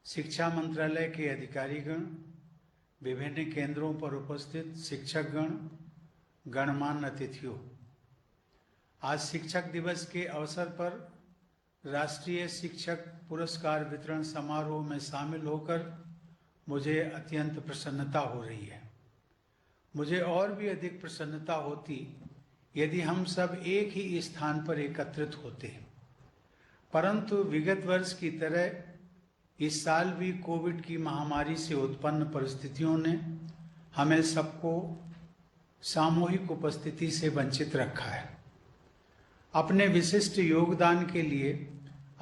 शिक्षा मंत्रालय के अधिकारीगण, विभिन्न केंद्रों पर उपस्थित शिक्षकगण, गणमान्य अतिथियों, आज शिक्षक दिवस के अवसर पर राष्ट्रीय शिक्षक पुरस्कार वितरण समारोह में शामिल होकर मुझे अत्यंत प्रसन्नता हो रही है। मुझे और भी अधिक प्रसन्नता होती यदि हम सब एक ही स्थान पर एकत्रित होते, परंतु विगत वर्ष की तरह इस साल भी कोविड की महामारी से उत्पन्न परिस्थितियों ने हमें सबको सामूहिक उपस्थिति से वंचित रखा है। अपने विशिष्ट योगदान के लिए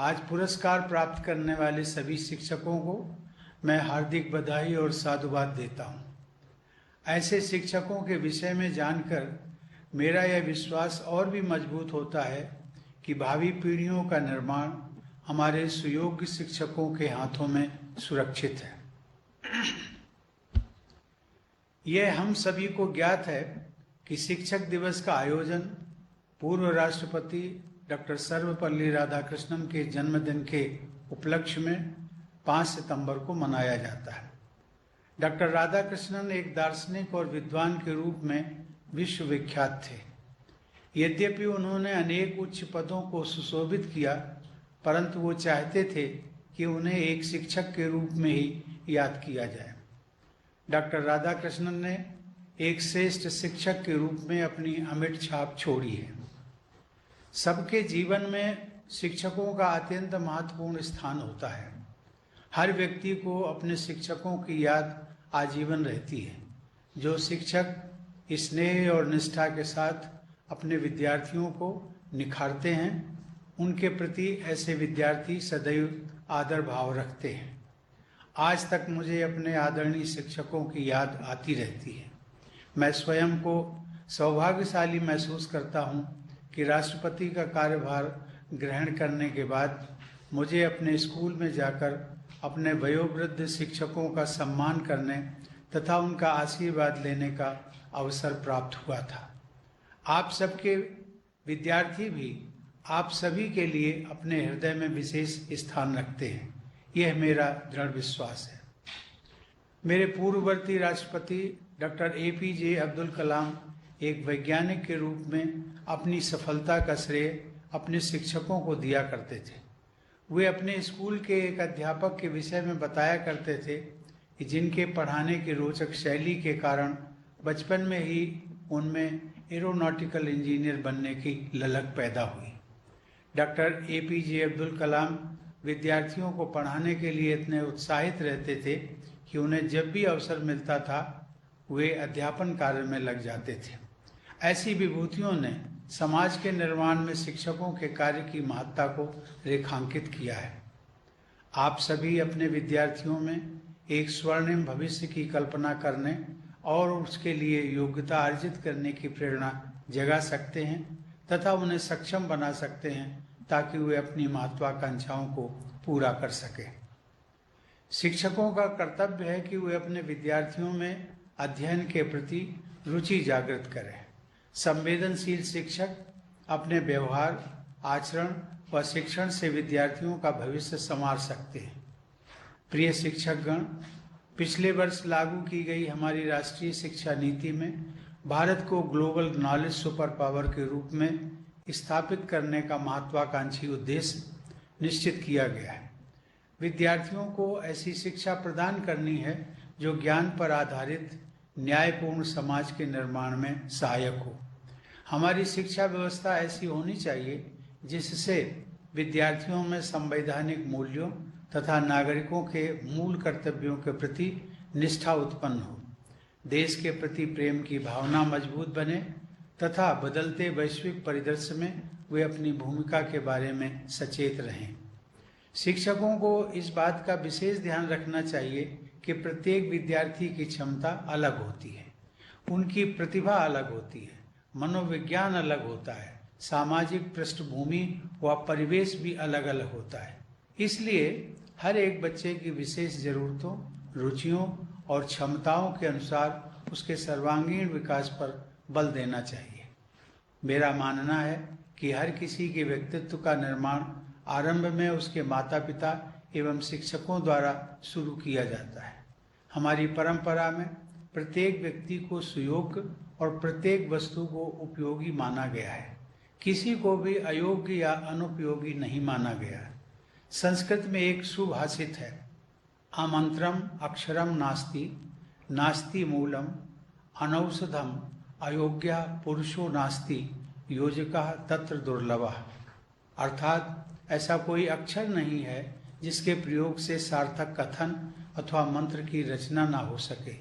आज पुरस्कार प्राप्त करने वाले सभी शिक्षकों को मैं हार्दिक बधाई और साधुवाद देता हूँ। ऐसे शिक्षकों के विषय में जानकर मेरा यह विश्वास और भी मजबूत होता है कि भावी पीढ़ियों का निर्माण हमारे सुयोग्य शिक्षकों के हाथों में सुरक्षित है। यह हम सभी को ज्ञात है कि शिक्षक दिवस का आयोजन पूर्व राष्ट्रपति डॉक्टर सर्वपल्ली राधाकृष्णन के जन्मदिन के उपलक्ष्य में 5 सितंबर को मनाया जाता है। डॉक्टर राधाकृष्णन एक दार्शनिक और विद्वान के रूप में विश्व विख्यात थे। यद्यपि उन्होंने अनेक उच्च पदों को सुशोभित किया, परंतु वो चाहते थे कि उन्हें एक शिक्षक के रूप में ही याद किया जाए। डॉक्टर राधाकृष्णन ने एक श्रेष्ठ शिक्षक के रूप में अपनी अमिट छाप छोड़ी है। सबके जीवन में शिक्षकों का अत्यंत महत्वपूर्ण स्थान होता है। हर व्यक्ति को अपने शिक्षकों की याद आजीवन रहती है। जो शिक्षक स्नेह और निष्ठा के साथ अपने विद्यार्थियों को निखारते हैं, उनके प्रति ऐसे विद्यार्थी सदैव आदर भाव रखते हैं। आज तक मुझे अपने आदरणीय शिक्षकों की याद आती रहती है। मैं स्वयं को सौभाग्यशाली महसूस करता हूँ कि राष्ट्रपति का कार्यभार ग्रहण करने के बाद मुझे अपने स्कूल में जाकर अपने वयोवृद्ध शिक्षकों का सम्मान करने तथा उनका आशीर्वाद लेने का अवसर प्राप्त हुआ था। आप सबके विद्यार्थी भी आप सभी के लिए अपने हृदय में विशेष स्थान रखते हैं, यह मेरा दृढ़ विश्वास है। मेरे पूर्ववर्ती राष्ट्रपति डॉक्टर APJ अब्दुल कलाम एक वैज्ञानिक के रूप में अपनी सफलता का श्रेय अपने शिक्षकों को दिया करते थे। वे अपने स्कूल के एक अध्यापक के विषय में बताया करते थे कि जिनके पढ़ाने की रोचक शैली के कारण बचपन में ही उनमें एरोनॉटिकल इंजीनियर बनने की ललक पैदा हुई। डॉक्टर APJ अब्दुल कलाम विद्यार्थियों को पढ़ाने के लिए इतने उत्साहित रहते थे कि उन्हें जब भी अवसर मिलता था वे अध्यापन कार्य में लग जाते थे। ऐसी विभूतियों ने समाज के निर्माण में शिक्षकों के कार्य की महत्ता को रेखांकित किया है। आप सभी अपने विद्यार्थियों में एक स्वर्णिम भविष्य की कल्पना करने और उसके लिए योग्यता अर्जित करने की प्रेरणा जगा सकते हैं तथा उन्हें सक्षम बना सकते हैं ताकि वे अपनी महत्वाकांक्षाओं को पूरा कर सकें। शिक्षकों का कर्तव्य है कि वे अपने विद्यार्थियों में अध्ययन के प्रति रुचि जागृत करें। संवेदनशील शिक्षक अपने व्यवहार, आचरण व शिक्षण से विद्यार्थियों का भविष्य संवार सकते हैं। प्रिय शिक्षकगण, पिछले वर्ष लागू की गई हमारी राष्ट्रीय शिक्षा नीति में भारत को ग्लोबल नॉलेज सुपर पावर के रूप में स्थापित करने का महत्वाकांक्षी उद्देश्य निश्चित किया गया है। विद्यार्थियों को ऐसी शिक्षा प्रदान करनी है जो ज्ञान पर आधारित न्यायपूर्ण समाज के निर्माण में सहायक हो। हमारी शिक्षा व्यवस्था ऐसी होनी चाहिए जिससे विद्यार्थियों में संवैधानिक मूल्यों तथा नागरिकों के मूल कर्तव्यों के प्रति निष्ठा उत्पन्न हो, देश के प्रति प्रेम की भावना मजबूत बने तथा बदलते वैश्विक परिदृश्य में वे अपनी भूमिका के बारे में सचेत रहें। शिक्षकों को इस बात का विशेष ध्यान रखना चाहिए कि प्रत्येक विद्यार्थी की क्षमता अलग होती है, उनकी प्रतिभा अलग होती है, मनोविज्ञान अलग होता है, सामाजिक पृष्ठभूमि व परिवेश भी अलग अलग होता है। इसलिए हर एक बच्चे की विशेष जरूरतों, रुचियों और क्षमताओं के अनुसार उसके सर्वांगीण विकास पर बल देना चाहिए। मेरा मानना है कि हर किसी के व्यक्तित्व का निर्माण आरंभ में उसके माता पिता एवं शिक्षकों द्वारा शुरू किया जाता है। हमारी परंपरा में प्रत्येक व्यक्ति को सुयोग्य और प्रत्येक वस्तु को उपयोगी माना गया है। किसी को भी अयोग्य या अनुपयोगी नहीं माना गया है। संस्कृत में एक सुभाषित है, आमंत्रम अक्षरम नास्ति, नास्ति मूलम अनौषधम, अयोग्य पुरुषो नास्ति, योजकः तत्र दुर्लभः। अर्थात ऐसा कोई अक्षर नहीं है जिसके प्रयोग से सार्थक कथन अथवा मंत्र की रचना ना हो सके।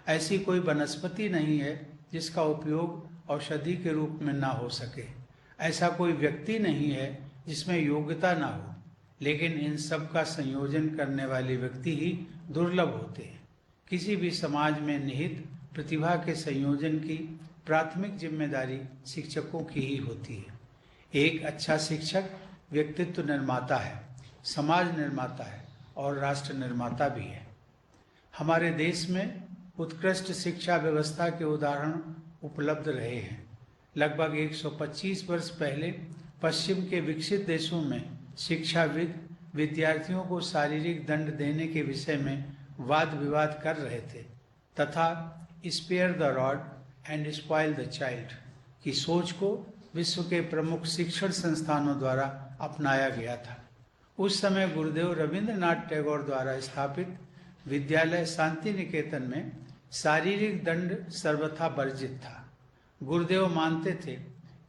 ऐसी कोई वनस्पति नहीं है जिसका उपयोग औषधि के रूप में ना हो सके। ऐसा कोई व्यक्ति नहीं है जिसमें योग्यता ना हो, लेकिन इन सब का संयोजन करने वाले व्यक्ति ही दुर्लभ होते हैं। किसी भी समाज में निहित प्रतिभा के संयोजन की प्राथमिक जिम्मेदारी शिक्षकों की ही होती है। एक अच्छा शिक्षक व्यक्तित्व निर्माता है, समाज निर्माता है और राष्ट्र निर्माता भी है। हमारे देश में उत्कृष्ट शिक्षा व्यवस्था के उदाहरण उपलब्ध रहे हैं। लगभग 125 वर्ष पहले पश्चिम के विकसित देशों में शिक्षाविद विद्यार्थियों को शारीरिक दंड देने के विषय में वाद विवाद कर रहे थे तथा spare the rod and spoil the child की सोच को विश्व के प्रमुख शिक्षण संस्थानों द्वारा अपनाया गया था। उस समय गुरुदेव रविंद्रनाथ टैगोर द्वारा स्थापित विद्यालय शांति निकेतन में शारीरिक दंड सर्वथा वर्जित था। गुरुदेव मानते थे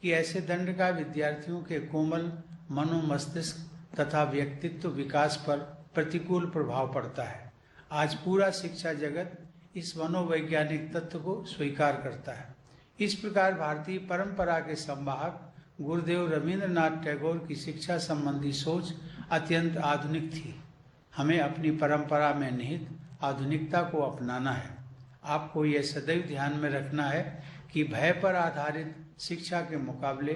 कि ऐसे दंड का विद्यार्थियों के कोमल मनोमस्तिष्क तथा व्यक्तित्व विकास पर प्रतिकूल प्रभाव पड़ता है। आज पूरा शिक्षा जगत इस मनोवैज्ञानिक तत्व को स्वीकार करता है। इस प्रकार भारतीय परंपरा के संवाहक गुरुदेव रविंद्रनाथ टैगोर की शिक्षा संबंधी सोच अत्यंत आधुनिक थी। हमें अपनी परंपरा में निहित आधुनिकता को अपनाना है। आपको यह सदैव ध्यान में रखना है कि भय पर आधारित शिक्षा के मुकाबले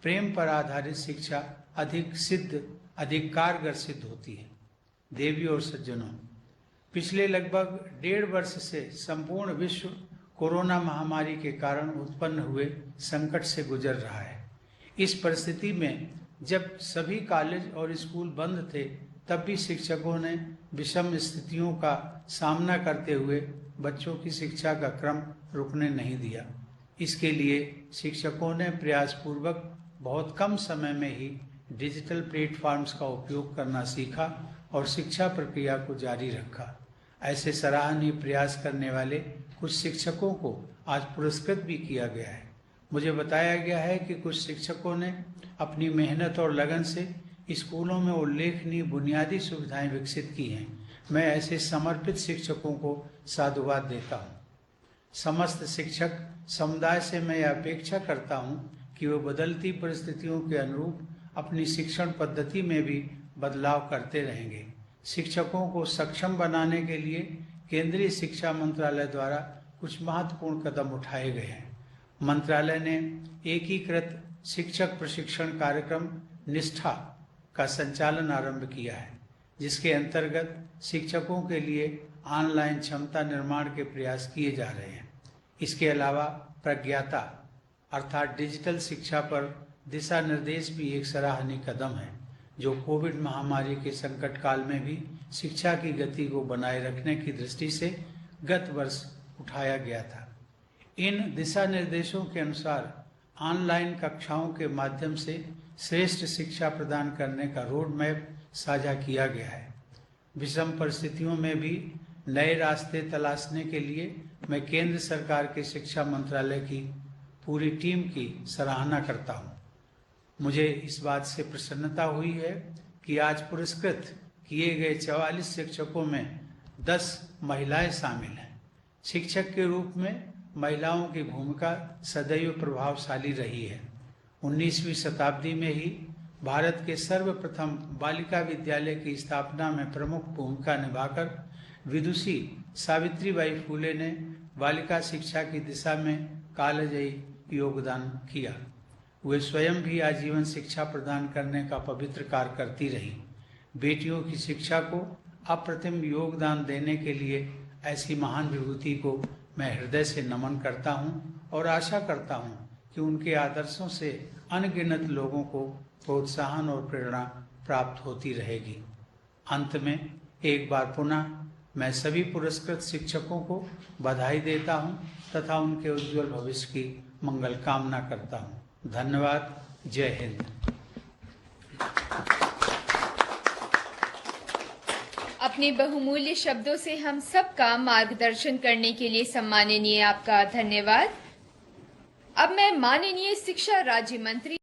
प्रेम पर आधारित शिक्षा अधिक कारगर सिद्ध होती है। देवियों और सज्जनों, पिछले लगभग 1.5 वर्ष से संपूर्ण विश्व कोरोना महामारी के कारण उत्पन्न हुए संकट से गुजर रहा है। इस परिस्थिति में जब सभी कॉलेज और स्कूल बंद थे, तब भी शिक्षकों ने विषम स्थितियों का सामना करते हुए बच्चों की शिक्षा का क्रम रुकने नहीं दिया। इसके लिए शिक्षकों ने प्रयासपूर्वक बहुत कम समय में ही डिजिटल प्लेटफॉर्म्स का उपयोग करना सीखा और शिक्षा प्रक्रिया को जारी रखा। ऐसे सराहनीय प्रयास करने वाले कुछ शिक्षकों को आज पुरस्कृत भी किया गया है। मुझे बताया गया है कि कुछ शिक्षकों ने अपनी मेहनत और लगन से स्कूलों में उल्लेखनीय बुनियादी सुविधाएं विकसित की हैं। मैं ऐसे समर्पित शिक्षकों को साधुवाद देता हूँ। समस्त शिक्षक समुदाय से मैं यह अपेक्षा करता हूँ कि वे बदलती परिस्थितियों के अनुरूप अपनी शिक्षण पद्धति में भी बदलाव करते रहेंगे। शिक्षकों को सक्षम बनाने के लिए केंद्रीय शिक्षा मंत्रालय द्वारा कुछ महत्वपूर्ण कदम उठाए गए हैं। मंत्रालय ने एकीकृत शिक्षक प्रशिक्षण कार्यक्रम निष्ठा का संचालन आरंभ किया है, जिसके अंतर्गत शिक्षकों के लिए ऑनलाइन क्षमता निर्माण के प्रयास किए जा रहे हैं। इसके अलावा प्रज्ञाता अर्थात डिजिटल शिक्षा पर दिशा निर्देश भी एक सराहनीय कदम है, जो कोविड महामारी के संकट काल में भी शिक्षा की गति को बनाए रखने की दृष्टि से गत वर्ष उठाया गया था। इन दिशा निर्देशों के अनुसार ऑनलाइन कक्षाओं के माध्यम से श्रेष्ठ शिक्षा प्रदान करने का रोड मैप साझा किया गया है। विषम परिस्थितियों में भी नए रास्ते तलाशने के लिए मैं केंद्र सरकार के शिक्षा मंत्रालय की पूरी टीम की सराहना करता हूँ। मुझे इस बात से प्रसन्नता हुई है कि आज पुरस्कृत किए गए 44 शिक्षकों में 10 महिलाएं शामिल हैं। शिक्षक के रूप में महिलाओं की भूमिका सदैव प्रभावशाली रही है। 19वीं शताब्दी में ही भारत के सर्वप्रथम बालिका विद्यालय की स्थापना में प्रमुख भूमिका निभाकर विदुषी सावित्रीबाई फूले ने बालिका शिक्षा की दिशा में कालजयी योगदान किया। वे स्वयं भी आजीवन शिक्षा प्रदान करने का पवित्र कार्य करती रही। बेटियों की शिक्षा को अप्रतिम योगदान देने के लिए ऐसी महान विभूति को मैं हृदय से नमन करता हूँ और आशा करता हूँ कि उनके आदर्शों से अनगिनत लोगों को प्रोत्साहन और प्रेरणा प्राप्त होती रहेगी। अंत में एक बार पुनः मैं सभी पुरस्कृत शिक्षकों को बधाई देता हूं तथा उनके उज्जवल भविष्य की मंगल कामना करता हूं। धन्यवाद। जय हिंद। अपने बहुमूल्य शब्दों से हम सबका मार्गदर्शन करने के लिए सम्माननीय आपका धन्यवाद। अब मैं माननीय शिक्षा राज्य मंत्री